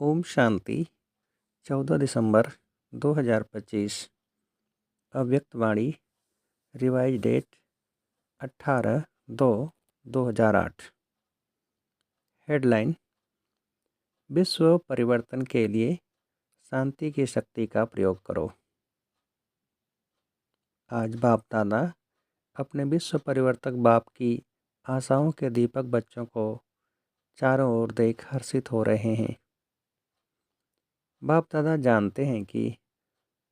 ओम शांति। 14 दिसंबर 2025। अव्यक्त वाणी। Revise date 18/2/2008। Headline. विश्व परिवर्तन के लिए शांति की शक्ति का प्रयोग करो। आज बाप दादा अपने विश्व परिवर्तक बाप की आशाओं के दीपक बच्चों को चारों ओर देख हर्षित हो रहे हैं। बाप दादा जानते हैं कि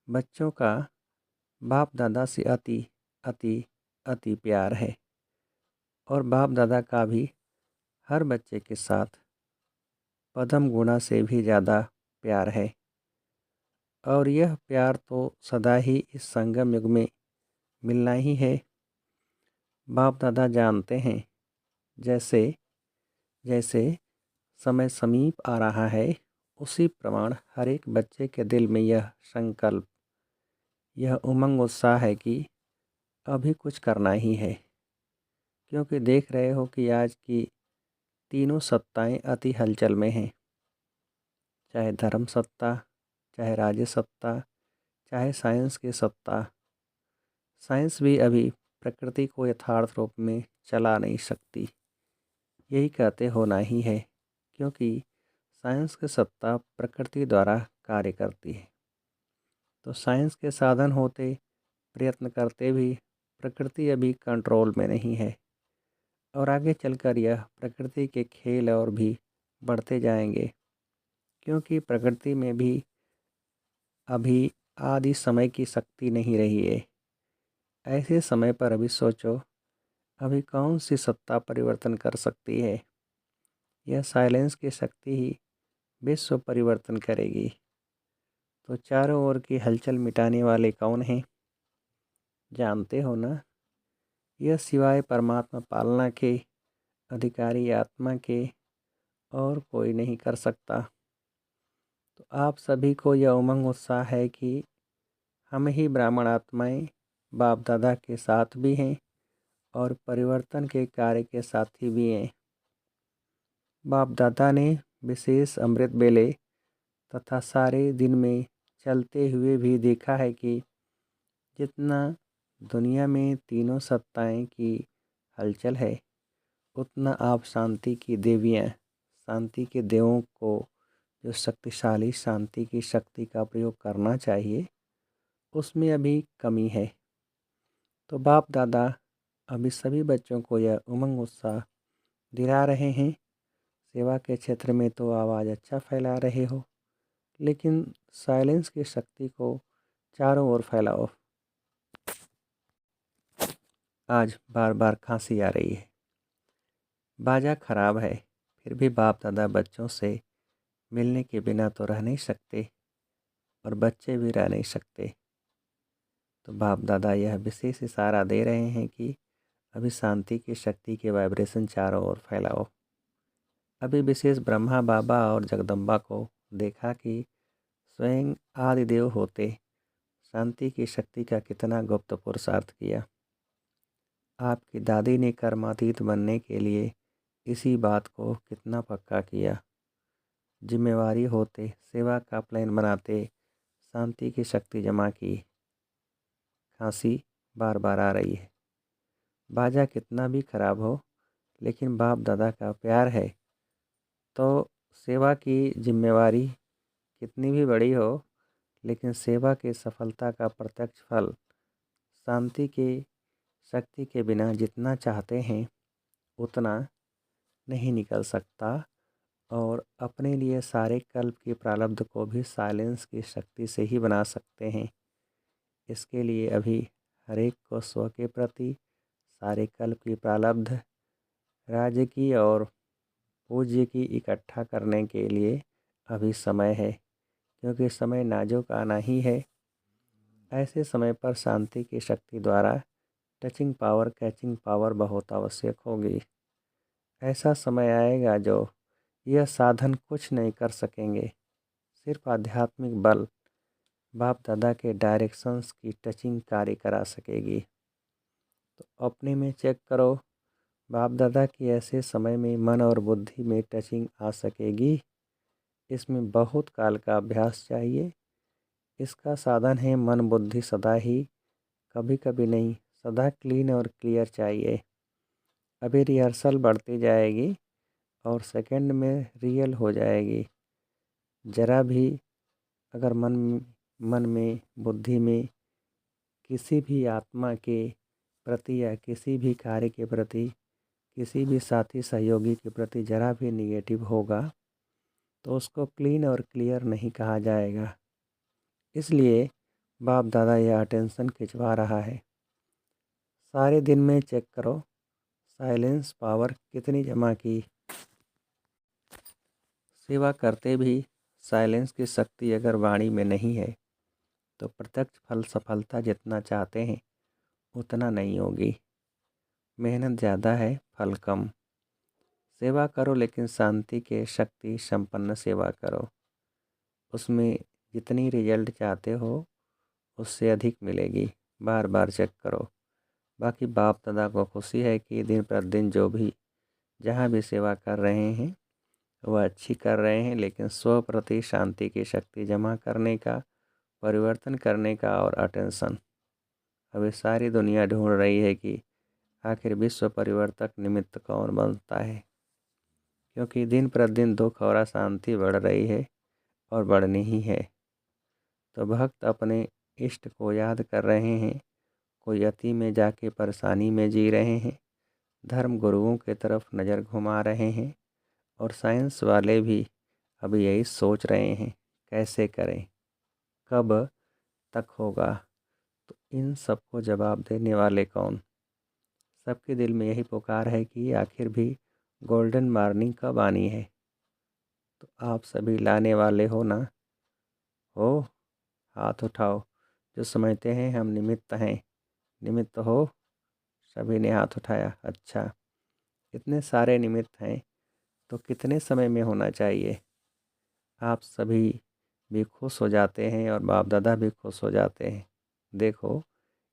बच्चों का बाप दादा से अति अति अति प्यार है और बाप दादा का भी हर बच्चे के साथ पदम गुणा से भी ज़्यादा प्यार है और यह प्यार तो सदा ही इस संगम युग में मिलना ही है। बाप दादा जानते हैं जैसे जैसे समय समीप आ रहा है उसी प्रमाण हर एक बच्चे के दिल में यह संकल्प, यह उमंग उत्साह है कि अभी कुछ करना ही है, क्योंकि देख रहे हो कि आज की तीनों सत्ताएं अति हलचल में हैं। चाहे धर्म सत्ता, चाहे राज्य सत्ता, चाहे साइंस की सत्ता। साइंस भी अभी प्रकृति को यथार्थ रूप में चला नहीं सकती। यही कहते होना ही है, क्योंकि साइंस की सत्ता प्रकृति द्वारा कार्य करती है। तो साइंस के साधन होते, प्रयत्न करते भी प्रकृति अभी कंट्रोल में नहीं है और आगे चलकर यह प्रकृति के खेल और भी बढ़ते जाएंगे, क्योंकि प्रकृति में भी अभी आदि समय की शक्ति नहीं रही है। ऐसे समय पर अभी सोचो, अभी कौन सी सत्ता परिवर्तन कर सकती है। यह साइलेंस की शक्ति ही विश्व परिवर्तन करेगी। तो चारों ओर की हलचल मिटाने वाले कौन हैं? जानते हो ना, यह सिवाय परमात्मा पालना के, अधिकारी आत्मा के और कोई नहीं कर सकता। तो आप सभी को यह उमंग उत्साह है कि हम ही ब्राह्मण आत्माएं बाप दादा के साथ भी हैं और परिवर्तन के कार्य के साथी भी हैं। बाप दादा ने विशेष अमृत बेले तथा सारे दिन में चलते हुए भी देखा है कि जितना दुनिया में तीनों सत्ताएं की हलचल है, उतना आप शांति की देवियाँ, शांति के देवों को जो शक्तिशाली शांति की शक्ति का प्रयोग करना चाहिए, उसमें अभी कमी है। तो बाप दादा अभी सभी बच्चों को यह उमंग उत्साह दिला रहे हैं। सेवा के क्षेत्र में तो आवाज़ अच्छा फैला रहे हो, लेकिन साइलेंस की शक्ति को चारों ओर फैलाओ। आज बार बार खांसी आ रही है, बाजा खराब है, फिर भी बाप दादा बच्चों से मिलने के बिना तो रह नहीं सकते और बच्चे भी रह नहीं सकते। तो बाप दादा यह विशेष इशारा दे रहे हैं कि अभी शांति की शक्ति के वाइब्रेशन चारों ओर फैलाओ। अभी विशेष ब्रह्मा बाबा और जगदम्बा को देखा कि स्वयं आदिदेव होते शांति की शक्ति का कितना गुप्त पुरुषार्थ किया। आपकी दादी ने कर्मातीत बनने के लिए इसी बात को कितना पक्का किया। जिम्मेवारी होते सेवा का प्लान बनाते शांति की शक्ति जमा की। खांसी बार बार आ रही है, बाजा कितना भी खराब हो, लेकिन बाप दादा का प्यार है तो सेवा की जिम्मेवारी कितनी भी बड़ी हो, लेकिन सेवा की सफलता का प्रत्यक्ष फल शांति की शक्ति के बिना जितना चाहते हैं उतना नहीं निकल सकता। और अपने लिए सारे कल्प की प्रारब्ध को भी साइलेंस की शक्ति से ही बना सकते हैं। इसके लिए अभी हर एक को स्व के प्रति सारे कल्प की प्रारब्ध, राज्य की और पूज्य की इकट्ठा करने के लिए अभी समय है, क्योंकि समय नाजुक आना ही है। ऐसे समय पर शांति की शक्ति द्वारा टचिंग पावर, कैचिंग पावर बहुत आवश्यक होगी। ऐसा समय आएगा जो यह साधन कुछ नहीं कर सकेंगे, सिर्फ आध्यात्मिक बल बाप दादा के डायरेक्शंस की टचिंग कार्य करा सकेगी। तो अपने में चेक करो, बाप दादा की ऐसे समय में मन और बुद्धि में टचिंग आ सकेगी। इसमें बहुत काल का अभ्यास चाहिए। इसका साधन है मन बुद्धि सदा ही, कभी कभी नहीं, सदा क्लीन और क्लियर चाहिए। अभी रिहर्सल बढ़ती जाएगी और सेकंड में रियल हो जाएगी। ज़रा भी अगर मन में बुद्धि में किसी भी आत्मा के प्रति या किसी भी कार्य के प्रति, किसी भी साथी सहयोगी के प्रति ज़रा भी निगेटिव होगा तो उसको क्लीन और क्लियर नहीं कहा जाएगा। इसलिए बाप दादा यह अटेंशन खिंचवा रहा है। सारे दिन में चेक करो साइलेंस पावर कितनी जमा की। सेवा करते भी साइलेंस की शक्ति अगर वाणी में नहीं है तो प्रत्यक्ष फल सफलता जितना चाहते हैं उतना नहीं होगी। मेहनत ज़्यादा है, फल कम। सेवा करो लेकिन शांति के शक्ति संपन्न सेवा करो। उसमें जितनी रिजल्ट चाहते हो उससे अधिक मिलेगी। बार बार चेक करो। बाकी बाप दादा को खुशी है कि दिन प्रतिदिन जो भी जहाँ भी सेवा कर रहे हैं वह अच्छी कर रहे हैं, लेकिन स्व प्रति शांति की शक्ति जमा करने का, परिवर्तन करने का और अटेंशन। अभी सारी दुनिया ढूंढ रही है कि आखिर विश्व परिवर्तक निमित्त कौन बनता है, क्योंकि दिन प्रतिदिन दुख और अशांति बढ़ रही है और बढ़नी ही है। तो भक्त अपने इष्ट को याद कर रहे हैं, कोई अति में जाके परेशानी में जी रहे हैं, धर्म गुरुओं की तरफ नज़र घुमा रहे हैं, और साइंस वाले भी अभी यही सोच रहे हैं कैसे करें, कब तक होगा। तो इन सबको जवाब देने वाले कौन? सबके दिल में यही पुकार है कि आखिर भी गोल्डन मॉर्निंग कब आनी है। तो आप सभी लाने वाले हो ना? हो? हाथ उठाओ जो समझते हैं हम निमित्त हैं। निमित्त हो? सभी ने हाथ उठाया। अच्छा, इतने सारे निमित्त हैं तो कितने समय में होना चाहिए? आप सभी भी खुश हो जाते हैं और बाप दादा भी खुश हो जाते हैं। देखो,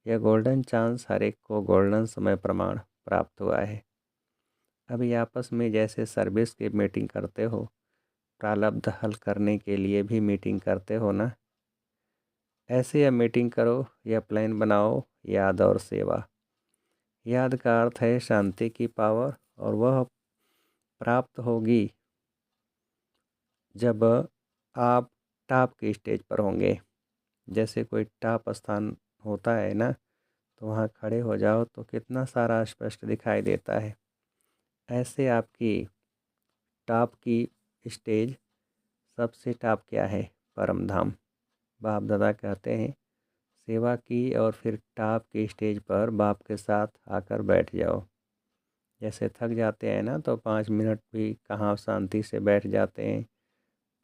यह गोल्डन चांस हर एक को गोल्डन समय प्रमाण प्राप्त हुआ है। अभी आपस में जैसे सर्विस की मीटिंग करते हो, प्रारब्ध हल करने के लिए भी मीटिंग करते हो ना, ऐसे यह मीटिंग करो, यह प्लान बनाओ, याद और सेवा। याद का अर्थ है शांति की पावर, और वह प्राप्त होगी जब आप टॉप की स्टेज पर होंगे। जैसे कोई टॉप स्थान होता है ना, तो वहाँ खड़े हो जाओ तो कितना सारा स्पष्ट दिखाई देता है। ऐसे आपकी टॉप की स्टेज, सबसे टॉप क्या है? परम धाम। बाप दादा कहते हैं सेवा की और फिर टॉप की स्टेज पर बाप के साथ आकर बैठ जाओ। जैसे थक जाते हैं ना तो 5 मिनट भी कहाँ शांति से बैठ जाते हैं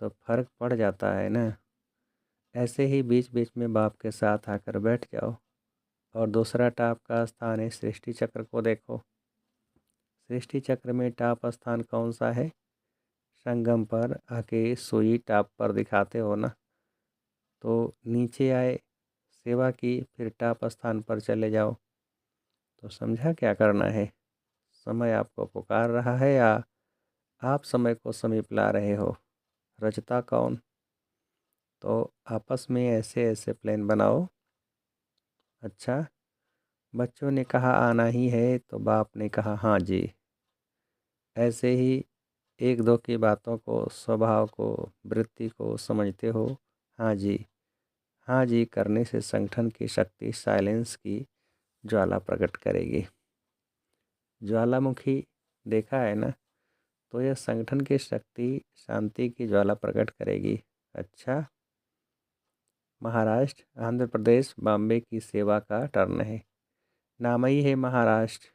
तो फर्क पड़ जाता है ना। ऐसे ही बीच बीच में बाप के साथ आकर बैठ जाओ। और दूसरा टॉप का स्थान है सृष्टि चक्र को देखो। सृष्टि चक्र में टॉप स्थान कौन सा है? संगम पर आके सुई टॉप पर दिखाते हो ना, तो नीचे आए, सेवा की, फिर टॉप स्थान पर चले जाओ। तो समझा क्या करना है? समय आपको पुकार रहा है या आप समय को समीप ला रहे हो? रचता कौन? तो आपस में ऐसे ऐसे प्लान बनाओ। अच्छा, बच्चों ने कहा आना ही है तो बाप ने कहा हाँ जी। ऐसे ही एक दो की बातों को, स्वभाव को, वृत्ति को समझते हो। हाँ जी, हाँ जी करने से संगठन की शक्ति साइलेंस की ज्वाला प्रकट करेगी। ज्वालामुखी देखा है ना, तो यह संगठन की शक्ति शांति की ज्वाला प्रकट करेगी। अच्छा, महाराष्ट्र, आंध्र प्रदेश, बॉम्बे की सेवा का टर्न है। नाम ही है महाराष्ट्र।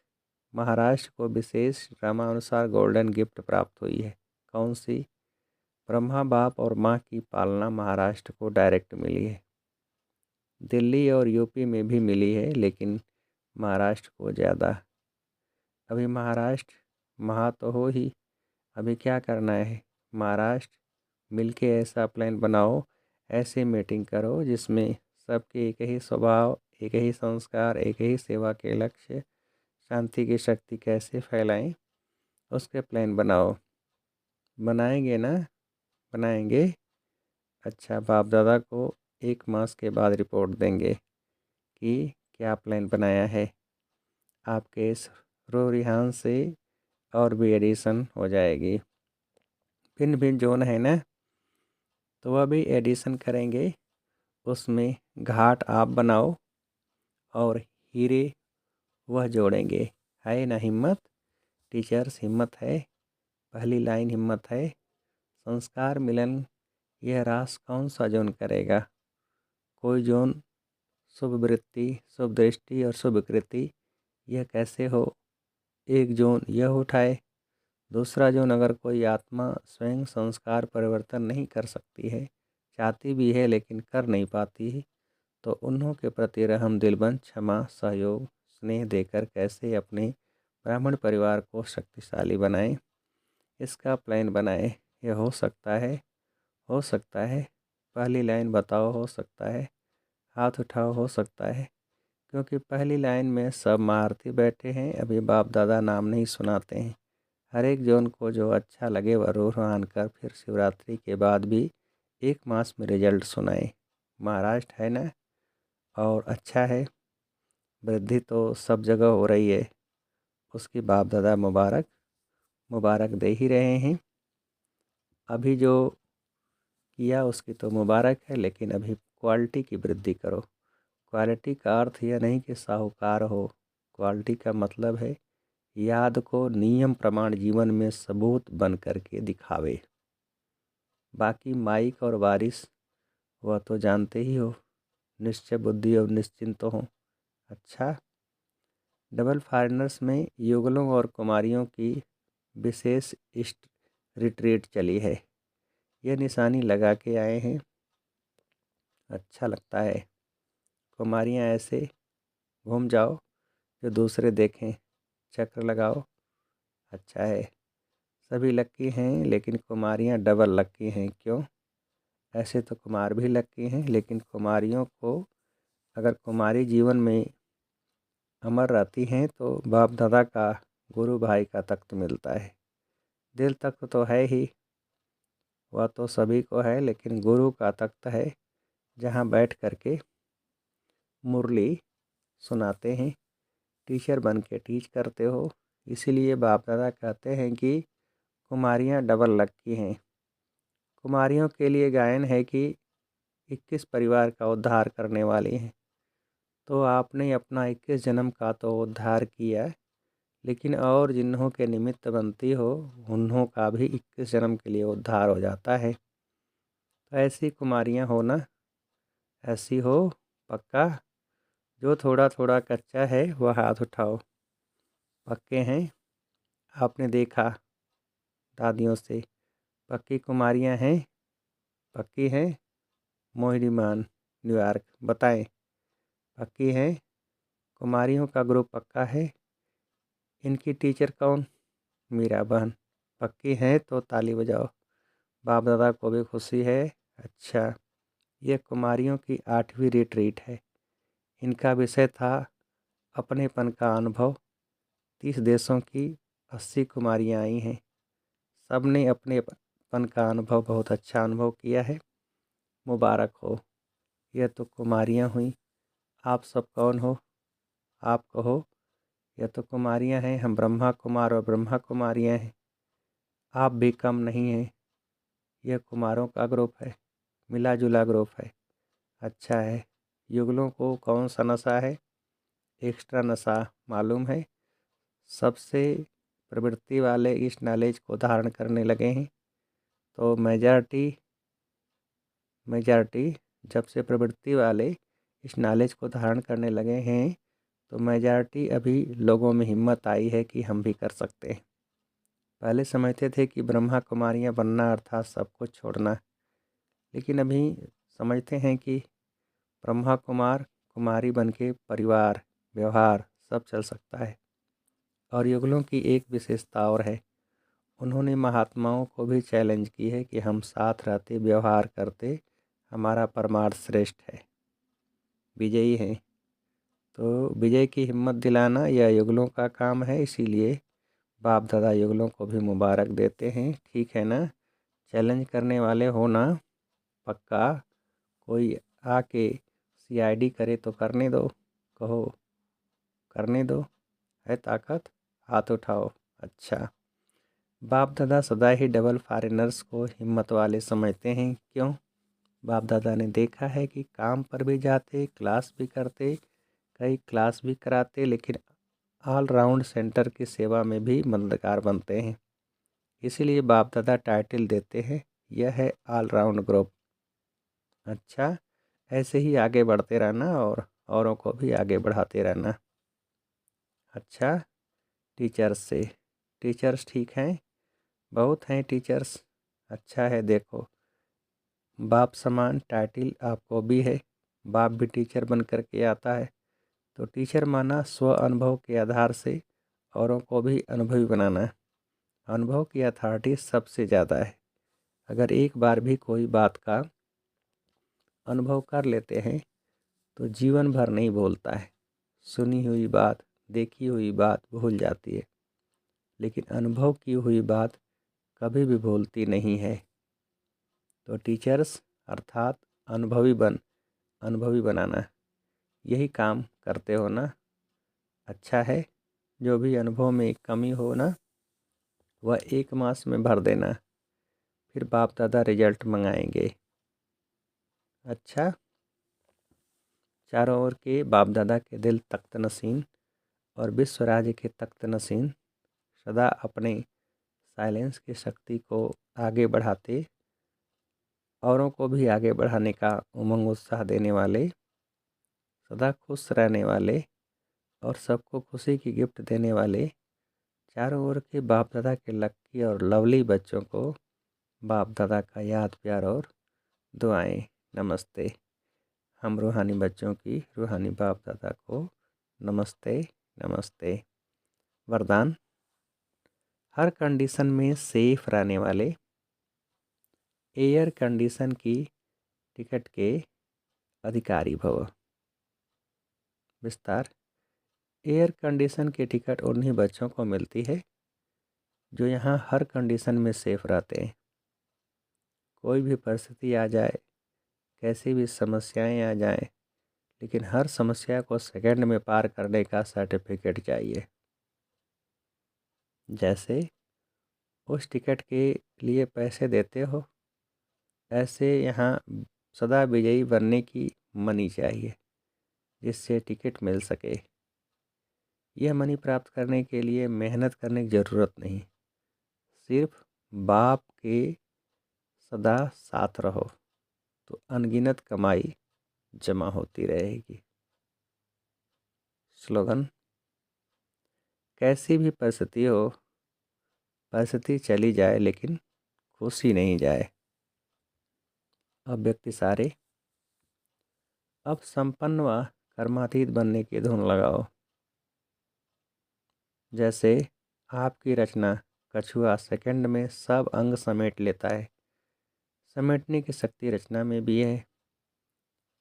महाराष्ट्र को विशेष क्रमानुसार गोल्डन गिफ्ट प्राप्त हुई है। कौन सी? ब्रह्मा बाप और माँ की पालना महाराष्ट्र को डायरेक्ट मिली है। दिल्ली और यूपी में भी मिली है, लेकिन महाराष्ट्र को ज़्यादा। अभी महाराष्ट्र महा तो हो ही, अभी क्या करना है? महाराष्ट्र मिलके ऐसा प्लान बनाओ, ऐसे मीटिंग करो जिसमें सबके एक ही स्वभाव, एक ही संस्कार, एक ही सेवा के लक्ष्य, शांति की शक्ति कैसे फैलाएं, उसके प्लान बनाओ। बनाएंगे ना? बनाएंगे। अच्छा, बाप दादा को 1 मास के बाद रिपोर्ट देंगे कि क्या प्लान बनाया है। आपके इस रो रिहान से और भी एडिशन हो जाएगी। भिन्न भिन्न जोन है ना, तो वह भी एडिशन करेंगे। उसमें घाट आप बनाओ और हीरे वह जोड़ेंगे। है ना हिम्मत? टीचर्स, हिम्मत है? पहली लाइन हिम्मत है। संस्कार मिलन यह रास कौन सा जोन करेगा? कोई जोन शुभ वृत्ति, शुभ दृष्टि और शुभ कृति, यह कैसे हो? एक जोन यह उठाए। दूसरा जोन, अगर कोई आत्मा स्वयं संस्कार परिवर्तन नहीं कर सकती है, चाहती भी है लेकिन कर नहीं पाती है, तो उन्हों के प्रति रहम दिलबंद क्षमा सहयोग स्नेह देकर कैसे अपने ब्राह्मण परिवार को शक्तिशाली बनाएं, इसका प्लान बनाएं। यह हो सकता है, हो सकता है। पहली लाइन बताओ हो सकता है, हाथ उठाओ हो सकता है। क्योंकि पहली लाइन में सब महारथी बैठे हैं, अभी बाप दादा नाम नहीं सुनाते हैं। हर एक जोन को जो अच्छा लगे वह रूहान कर फिर शिवरात्रि के बाद भी 1 मास में रिजल्ट सुनाए। महाराष्ट्र है ना, और अच्छा है। वृद्धि तो सब जगह हो रही है, उसकी बाप दादा मुबारक मुबारक दे ही रहे हैं। अभी जो किया उसकी तो मुबारक है, लेकिन अभी क्वालिटी की वृद्धि करो। क्वालिटी का अर्थ यह नहीं कि साहूकार हो। क्वालिटी का मतलब है याद को नियम प्रमाण जीवन में सबूत बन करके दिखावे। बाकी माइक और वारिस वह तो जानते ही हो, निश्चय बुद्धि और निश्चिंत हो। अच्छा, डबल फॉरेनर्स में युगलों और कुमारियों की विशेष रिट्रीट चली है। यह निशानी लगा के आए हैं। अच्छा लगता है। कुमारियाँ ऐसे घूम जाओ जो दूसरे देखें, चक्र लगाओ। अच्छा है। सभी लक्की हैं लेकिन कुमारियाँ डबल लक्की हैं। क्यों? ऐसे तो कुमार भी लक्की हैं, लेकिन कुमारियों को अगर कुमारी जीवन में अमर रहती हैं तो बाप दादा का, गुरु भाई का तख्त मिलता है। दिल तख्त तो है ही, वह तो सभी को है, लेकिन गुरु का तख्त है जहाँ बैठ करके मुरली सुनाते हैं। टीचर बन के टीच करते हो। इसीलिए बाप दादा कहते हैं कि कुमारियाँ डबल लक्की हैं। कुमारियों के लिए गायन है कि 21 परिवार का उद्धार करने वाली हैं। तो आपने अपना 21 जन्म का तो उद्धार किया, लेकिन और जिन्हों के निमित्त बनती हो उन्हों का भी 21 जन्म के लिए उद्धार हो जाता है। तो ऐसी कुमारियाँ हो ना, ऐसी हो पक्का। जो थोड़ा थोड़ा कच्चा है वह हाथ उठाओ। पक्के हैं? आपने देखा दादियों से, पक्की कुमारियाँ हैं? पक्की हैं? मोहिनीमान न्यूयॉर्क बताएं, पक्की हैं? कुमारियों का ग्रुप पक्का है। इनकी टीचर कौन? मीरा बहन। पक्की हैं तो ताली बजाओ। बाप दादा को भी खुशी है। अच्छा, ये कुमारियों की 8वीं रिट्रीट है। इनका विषय था अपनेपन का अनुभव। 30 देशों की 80 कुमारियाँ आई हैं। सब ने अपनेपन का अनुभव, बहुत अच्छा अनुभव किया है। मुबारक हो। यह तो कुमारियाँ हुई। आप सब कौन हो? आप कहो। यह तो कुमारियाँ हैं, हम ब्रह्मा कुमार और ब्रह्मा कुमारियाँ हैं। आप भी कम नहीं हैं। यह कुमारों का ग्रुप है, मिला जुला ग्रुप है। अच्छा है। युगलों को कौन सा नशा है? एक्स्ट्रा नशा मालूम है। सबसे प्रवृत्ति वाले इस नॉलेज को धारण करने लगे हैं। तो मेजॉरिटी जब से प्रवृत्ति वाले इस नॉलेज को धारण करने लगे हैं, तो मेजॉरिटी अभी लोगों में हिम्मत आई है कि हम भी कर सकते हैं। पहले समझते थे कि ब्रह्मा कुमारियाँ बनना अर्थात सब कुछ छोड़ना, लेकिन अभी समझते हैं कि ब्रह्मा कुमार कुमारी बन के परिवार व्यवहार सब चल सकता है। और युगलों की एक विशेषता और है, उन्होंने महात्माओं को भी चैलेंज की है कि हम साथ रहते व्यवहार करते हमारा परमार्थ श्रेष्ठ है, विजयी हैं। तो विजय की हिम्मत दिलाना यह युगलों का काम है। इसीलिए बाप दादा युगलों को भी मुबारक देते हैं। ठीक है ना? चैलेंज करने वाले हो ना? पक्का? कोई आके CID करे तो करने दो। कहो करने दो। है ताकत? हाथ उठाओ। अच्छा। बाप दादा सदा ही डबल फॉरेनर्स को हिम्मत वाले समझते हैं, क्यों? बाप दादा ने देखा है कि काम पर भी जाते, क्लास भी करते, कई क्लास भी कराते, लेकिन ऑल राउंड सेंटर की सेवा में भी मददगार बनते हैं। इसीलिए बाप दादा टाइटल देते हैं, यह है ऑल राउंड ग्रुप। अच्छा, ऐसे ही आगे बढ़ते रहना और औरों को भी आगे बढ़ाते रहना। अच्छा, टीचर्स से। टीचर्स ठीक हैं? बहुत हैं टीचर्स। अच्छा है, देखो बाप समान टाइटल आपको भी है। बाप भी टीचर बन कर के आता है, तो टीचर माना स्व अनुभव के आधार से औरों को भी अनुभवी बनाना। अनुभव की अथॉरिटी सबसे ज़्यादा है। अगर एक बार भी कोई बात का अनुभव कर लेते हैं तो जीवन भर नहीं भूलता है। सुनी हुई बात, देखी हुई बात भूल जाती है, लेकिन अनुभव की हुई बात कभी भी भूलती नहीं है। तो टीचर्स अर्थात अनुभवी बनाना, यही काम करते हो ना? अच्छा है। जो भी अनुभव में कमी हो ना, वह 1 मास में भर देना, फिर बाप दादा रिजल्ट मंगाएंगे। अच्छा। चारों ओर के बाप दादा के दिल तख्त नशीन और विश्व राज्य के तख्त नशीन सदा अपने साइलेंस की शक्ति को आगे बढ़ाते, औरों को भी आगे बढ़ाने का उमंग उत्साह देने वाले, सदा खुश रहने वाले और सबको खुशी की गिफ्ट देने वाले चारों ओर के बाप दादा के लक्की और लवली बच्चों को बाप दादा का याद प्यार और दुआएं। नमस्ते। हम रूहानी बच्चों की रूहानी बाप दादा को नमस्ते। नमस्ते। वरदान। हर कंडीशन में सेफ रहने वाले, एयर कंडीशन की टिकट के अधिकारी भव। विस्तार। एयर कंडीशन की टिकट उन्हीं बच्चों को मिलती है जो यहाँ हर कंडीशन में सेफ रहते हैं। कोई भी परिस्थिति आ जाए, कैसी भी समस्याएं आ जाएं, लेकिन हर समस्या को सेकंड में पार करने का सर्टिफिकेट चाहिए। जैसे उस टिकट के लिए पैसे देते हो, ऐसे यहाँ सदा विजयी बनने की मनी चाहिए, जिससे टिकट मिल सके। यह मनी प्राप्त करने के लिए मेहनत करने की ज़रूरत नहीं, सिर्फ बाप के सदा साथ रहो तो अनगिनत कमाई जमा होती रहेगी। स्लोगन। कैसी भी परिस्थिति हो, परिस्थिति चली जाए लेकिन खुशी नहीं जाए। अब व्यक्ति सारे। अब संपन्न व कर्मातीत बनने की धुन लगाओ। जैसे आपकी रचना कछुआ सेकंड में सब अंग समेट लेता है, समेटने की शक्ति रचना में भी है।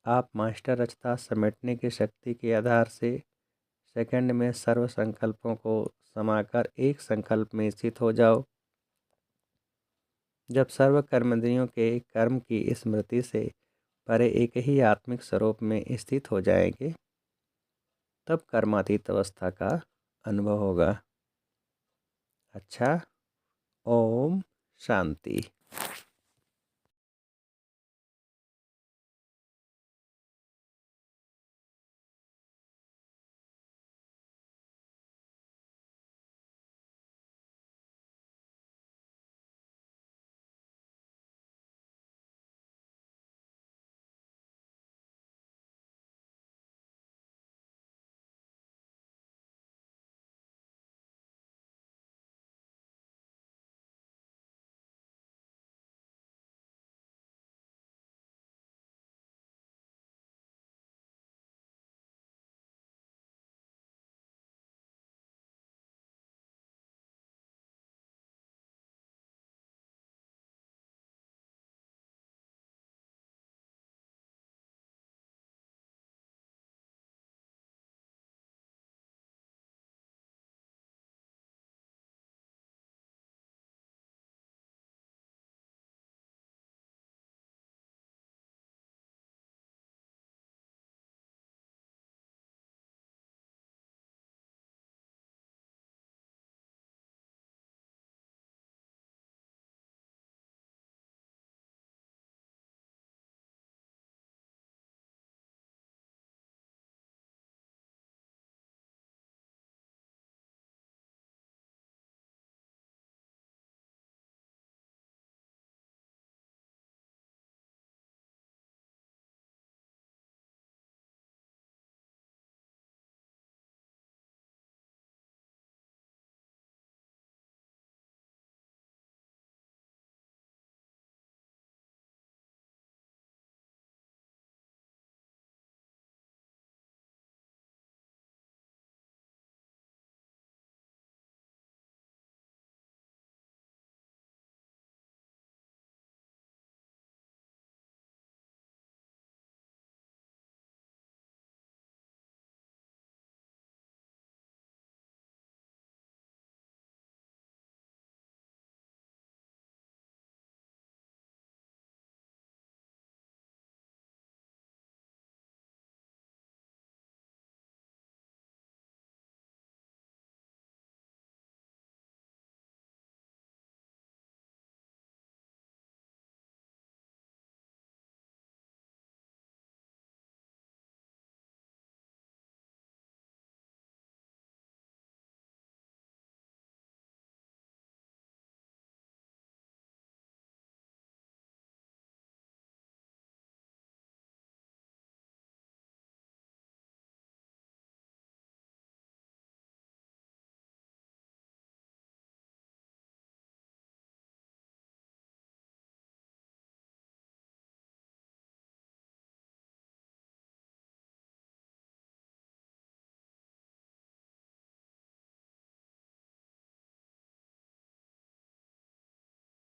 आप मास्टर रचता समेटने की शक्ति के आधार से सेकंड में सर्व संकल्पों को समाकर एक संकल्प में स्थित हो जाओ। जब सर्व कर्मेंद्रियों के कर्म की स्मृति से परे एक ही आत्मिक स्वरूप में स्थित हो जाएंगे, तब कर्मातीत अवस्था का अनुभव होगा। अच्छा। ओम शांति।